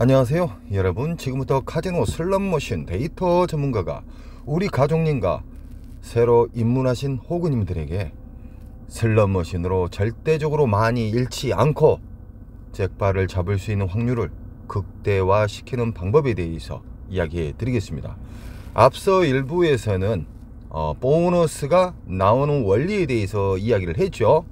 안녕하세요 여러분. 지금부터 카지노 슬롯머신 데이터 전문가가 우리 가족님과 새로 입문하신 호구님들에게 슬롯머신으로 절대적으로 많이 잃지 않고 잭팟을 잡을 수 있는 확률을 극대화시키는 방법에 대해서 이야기해 드리겠습니다. 앞서 일부에서는 보너스가 나오는 원리에 대해서 이야기를 했죠.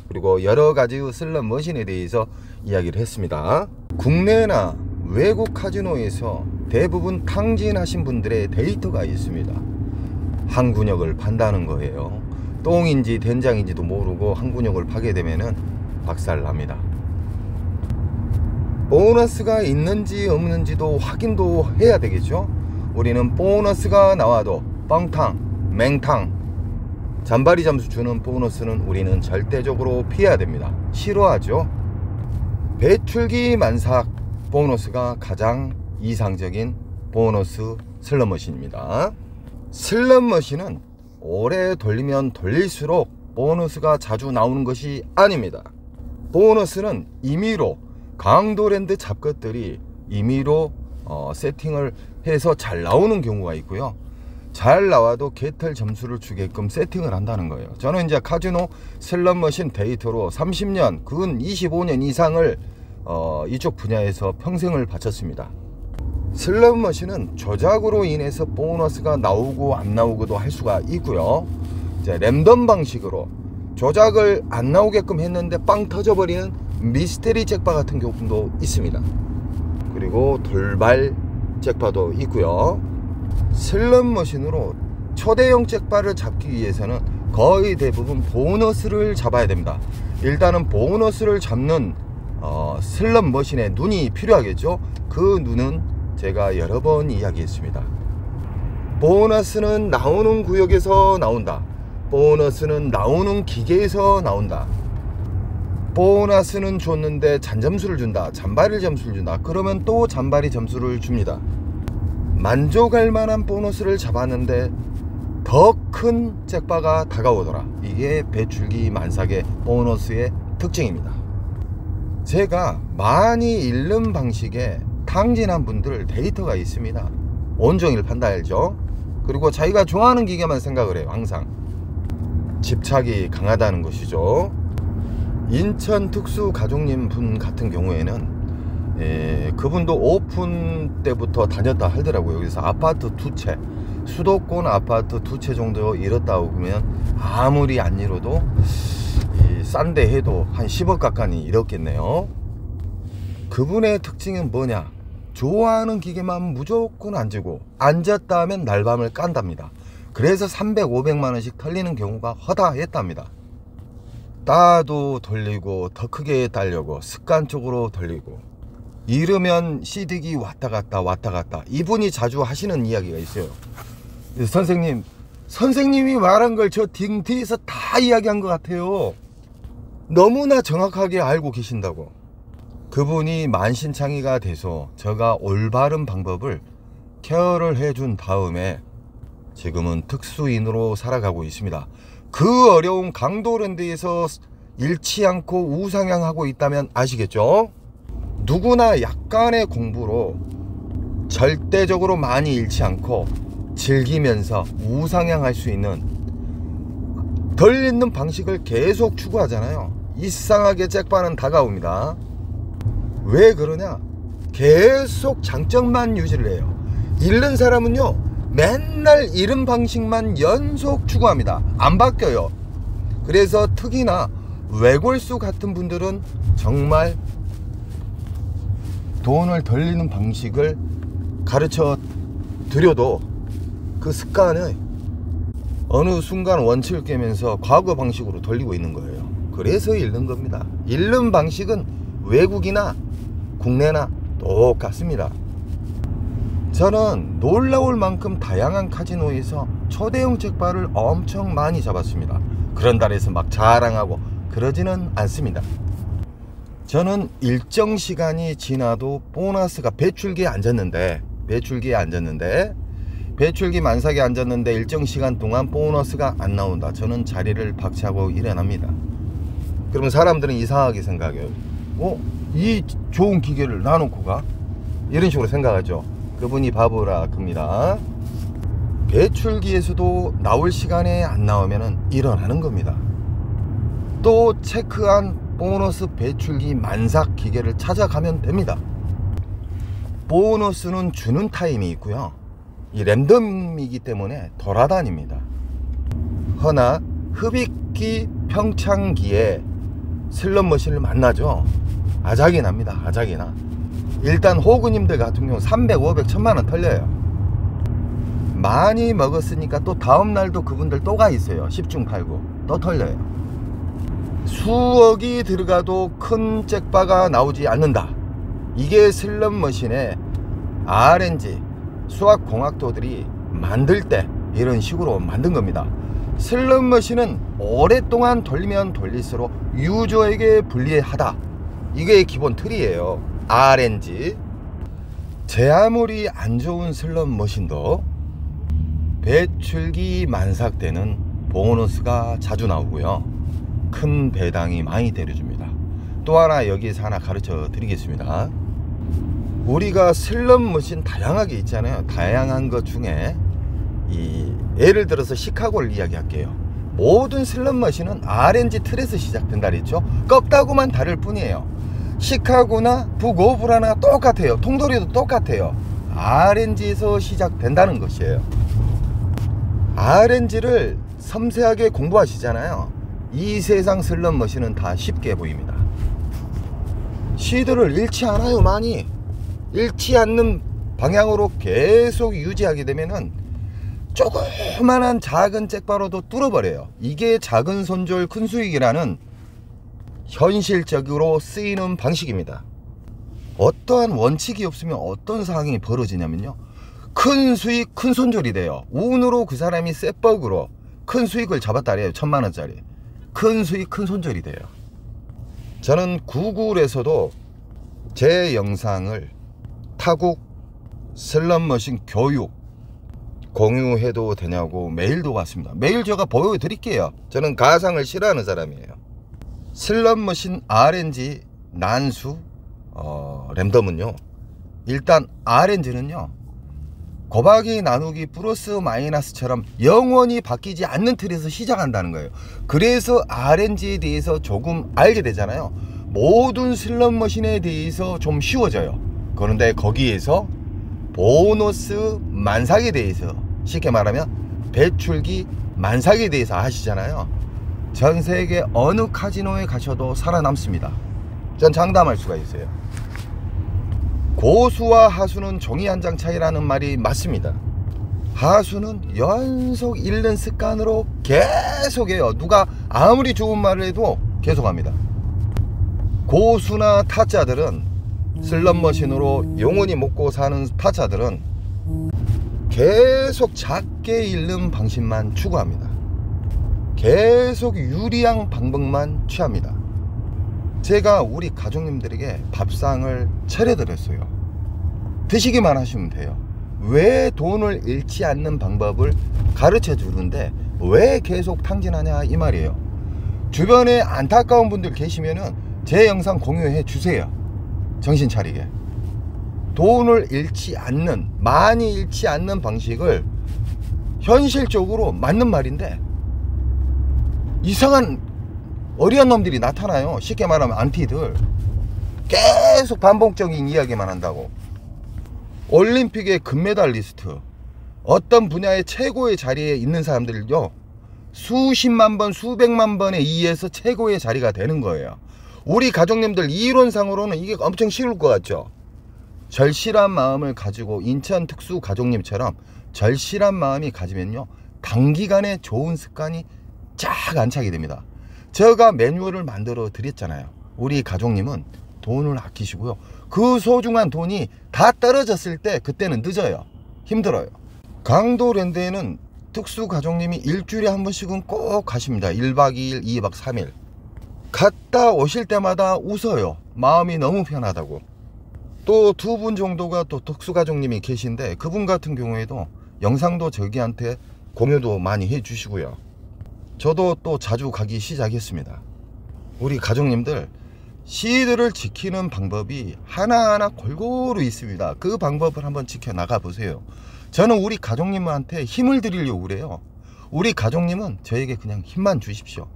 그리고 여러가지 슬롯머신에 대해서 이야기를 했습니다. 국내나 외국 카지노에서 대부분 탕진하신 분들의 데이터가 있습니다. 한 군역을 판다는 거예요. 똥인지 된장인지도 모르고 한 군역을 파게 되면은 박살납니다. 보너스가 있는지 없는지도 확인도 해야 되겠죠. 우리는 보너스가 나와도 뻥탕, 맹탕, 잔바리 점수 주는 보너스는 우리는 절대적으로 피해야 됩니다. 싫어하죠. 배출기 만삭 보너스가 가장 이상적인 보너스 슬롯머신입니다. 슬롯머신은 오래 돌리면 돌릴수록 보너스가 자주 나오는 것이 아닙니다. 보너스는 임의로 강도랜드 잡것들이 임의로 세팅을 해서 잘 나오는 경우가 있고요. 잘 나와도 개털 점수를 주게끔 세팅을 한다는 거예요. 저는 이제 카지노 슬롯머신 데이터로 30년, 근 25년 이상을 이쪽 분야에서 평생을 바쳤습니다. 슬롯머신은 조작으로 인해서 보너스가 나오고 안 나오고도 할 수가 있고요. 이제 랜덤 방식으로 조작을 안 나오게끔 했는데 빵 터져버리는 미스테리 잭팟 같은 경우도 있습니다. 그리고 돌발 잭팟도 있고요. 슬롯머신으로 초대형 잭팟을 잡기 위해서는 거의 대부분 보너스를 잡아야 됩니다. 일단은 보너스를 잡는 슬롯머신에 눈이 필요하겠죠. 그 눈은 제가 여러 번 이야기했습니다. 보너스는 나오는 구역에서 나온다. 보너스는 나오는 기계에서 나온다. 보너스는 줬는데 잔점수를 준다, 잔바리 점수를 준다. 그러면 또 잔바리 점수를 줍니다. 만족할 만한 보너스를 잡았는데 더 큰 잭팟가 다가오더라. 이게 배출기 만삭의 보너스의 특징입니다. 제가 많이 잃는 방식의 탕진한 분들 데이터가 있습니다. 온종일 판다 알죠? 그리고 자기가 좋아하는 기계만 생각을 해요. 항상 집착이 강하다는 것이죠. 인천 특수 가족님 분 같은 경우에는 그분도 오픈 때부터 다녔다 하더라고요. 그래서 아파트 2채, 수도권 아파트 2채 정도 잃었다고 그러면 아무리 안 잃어도 싼데 해도 한 10억 가까이 잃었겠네요. 그분의 특징은 뭐냐? 좋아하는 기계만 무조건 앉고 앉았다 하면 날밤을 깐답니다. 그래서 300, 500만원씩 털리는 경우가 허다했답니다. 따도 돌리고 더 크게 따려고 습관적으로 돌리고 잃으면 CD기 왔다 갔다 이분이 자주 하시는 이야기가 있어요. 선생님이 말한 걸 저 뒤에서 다 이야기한 것 같아요. 너무나 정확하게 알고 계신다고. 그분이 만신창이가 돼서 제가 올바른 방법을 케어를 해준 다음에 지금은 특수인으로 살아가고 있습니다. 그 어려운 강도랜드에서 잃지 않고 우상향하고 있다면 아시겠죠? 누구나 약간의 공부로 절대적으로 많이 잃지 않고 즐기면서 우상향할 수 있는 덜 잃는 방식을 계속 추구하잖아요. 이상하게 잭팟은 다가옵니다. 왜 그러냐? 계속 장점만 유지를 해요. 잃는 사람은요 맨날 잃은 방식만 연속 추구합니다. 안 바뀌어요. 그래서 특히나 외골수 같은 분들은 정말 돈을 덜 잃는 방식을 가르쳐 드려도 그 습관을 어느 순간 원칙을 깨면서 과거 방식으로 돌리고 있는 거예요. 그래서 잃는 겁니다. 잃는 방식은 외국이나 국내나 똑같습니다. 저는 놀라울 만큼 다양한 카지노에서 초대형 잭팟을 엄청 많이 잡았습니다. 그런다 해서 막 자랑하고 그러지는 않습니다. 저는 일정 시간이 지나도 보너스가 배출기에 앉았는데 배출기 만삭에 앉았는데 일정 시간 동안 보너스가 안 나온다. 저는 자리를 박차고 일어납니다. 그러면 사람들은 이상하게 생각해요. 이 좋은 기계를 놔놓고 가? 이런 식으로 생각하죠. 그분이 바보라 겁니다. 배출기에서도 나올 시간에 안 나오면 일어나는 겁니다. 또 체크한 보너스 배출기 만삭 기계를 찾아가면 됩니다. 보너스는 주는 타임이 있고요, 이 랜덤이기 때문에 돌아다닙니다. 허나 흡입기 평창기에 슬롯머신을 만나죠. 아작이 납니다. 아작이 나. 일단 호구님들 같은 경우 300, 500, 1000만원 털려요. 많이 먹었으니까 또 다음날도 그분들 또 가 있어요. 10중 팔고 또 털려요. 수억이 들어가도 큰 잭바가 나오지 않는다. 이게 슬롯머신의 RNG 수학공학도들이 만들 때 이런 식으로 만든 겁니다. 슬롯머신은 오랫동안 돌리면 돌릴수록 유저에게 불리하다. 이게 기본 틀이에요. RNG. 제 아무리 안 좋은 슬롯머신도 배출기 만삭 때는 보너스가 자주 나오고요, 큰 배당이 많이 때려줍니다. 또 하나 여기서 하나 가르쳐 드리겠습니다. 우리가 슬롯머신 다양하게 있잖아요. 다양한 것 중에 예를 들어서 시카고를 이야기할게요. 모든 슬롯머신은 RNG 틀에서 시작된다 그랬죠. 껍다구만 다를 뿐이에요. 시카고나 북오브라나 똑같아요. 통돌이도 똑같아요. RNG에서 시작된다는 것이에요. RNG를 섬세하게 공부하시잖아요. 이 세상 슬롯머신은 다 쉽게 보입니다. 시드를 잃지 않아요. 많이 잃지 않는 방향으로 계속 유지하게 되면은 조그만한 작은 잭바로도 뚫어버려요. 이게 작은 손절 큰 수익이라는 현실적으로 쓰이는 방식입니다. 어떠한 원칙이 없으면 어떤 상황이 벌어지냐면요, 큰 수익 큰 손절이 돼요. 운으로 그 사람이 셋버그로 큰 수익을 잡았다 그래요. 1000만원짜리 큰 수익 큰 손절이 돼요. 저는 구글에서도 제 영상을 타국 슬롯머신 교육 공유해도 되냐고 메일도 왔습니다. 메일 제가 보여드릴게요. 저는 가상을 싫어하는 사람이에요. 슬롯머신 RNG 난수 랜덤은요, 일단 RNG는요 곱하기 나누기 플러스 마이너스처럼 영원히 바뀌지 않는 틀에서 시작한다는 거예요. 그래서 RNG에 대해서 조금 알게 되잖아요. 모든 슬롯머신에 대해서 좀 쉬워져요. 그런데 거기에서 보너스 만삭에 대해서, 쉽게 말하면 배출기 만삭에 대해서 아시잖아요. 전 세계 어느 카지노에 가셔도 살아남습니다. 전 장담할 수가 있어요. 고수와 하수는 종이 한 장 차이라는 말이 맞습니다. 하수는 연속 잃는 습관으로 계속해요. 누가 아무리 좋은 말을 해도 계속합니다. 고수나 타짜들은, 슬롯머신으로 영원히 먹고 사는 타짜들은 계속 작게 잃는 방식만 추구합니다. 계속 유리한 방법만 취합니다. 제가 우리 가족님들에게 밥상을 차려드렸어요. 드시기만 하시면 돼요. 왜 돈을 잃지 않는 방법을 가르쳐 주는데 왜 계속 탕진하냐 이 말이에요. 주변에 안타까운 분들 계시면은 제 영상 공유해 주세요. 정신 차리게. 돈을 잃지 않는, 많이 잃지 않는 방식을 현실적으로 맞는 말인데 이상한 어리한 놈들이 나타나요. 쉽게 말하면 안티들. 계속 반복적인 이야기만 한다고. 올림픽의 금메달리스트, 어떤 분야의 최고의 자리에 있는 사람들요, 수십만 번 수백만 번에 의해서 최고의 자리가 되는 거예요. 우리 가족님들 이론상으로는 이게 엄청 쉬울 것 같죠. 절실한 마음을 가지고 인천 특수 가족님처럼 절실한 마음이 가지면요 단기간에 좋은 습관이 쫙 안착이 됩니다. 제가 매뉴얼을 만들어 드렸잖아요. 우리 가족님은 돈을 아끼시고요, 그 소중한 돈이 다 떨어졌을 때 그때는 늦어요. 힘들어요. 강도랜드에는 특수 가족님이 일주일에 한 번씩은 꼭 가십니다. 1박 2일 2박 3일 갔다 오실 때마다 웃어요. 마음이 너무 편하다고. 또 2분 정도가 또 특수 가족님이 계신데 그분 같은 경우에도 영상도 저기한테 공유도 많이 해 주시고요. 저도 또 자주 가기 시작했습니다. 우리 가족님들 시들을 지키는 방법이 하나하나 골고루 있습니다. 그 방법을 한번 지켜나가 보세요. 저는 우리 가족님한테 힘을 드리려고 그래요. 우리 가족님은 저에게 그냥 힘만 주십시오.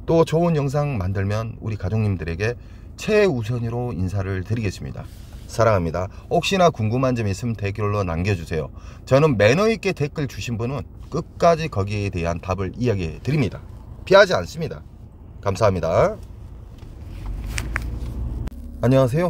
또 좋은 영상 만들면 우리 가족님들에게 최우선으로 인사를 드리겠습니다. 사랑합니다. 혹시나 궁금한 점 있으면 댓글로 남겨주세요. 저는 매너 있게 댓글 주신 분은 끝까지 거기에 대한 답을 이야기해 드립니다. 피하지 않습니다. 감사합니다. 안녕하세요.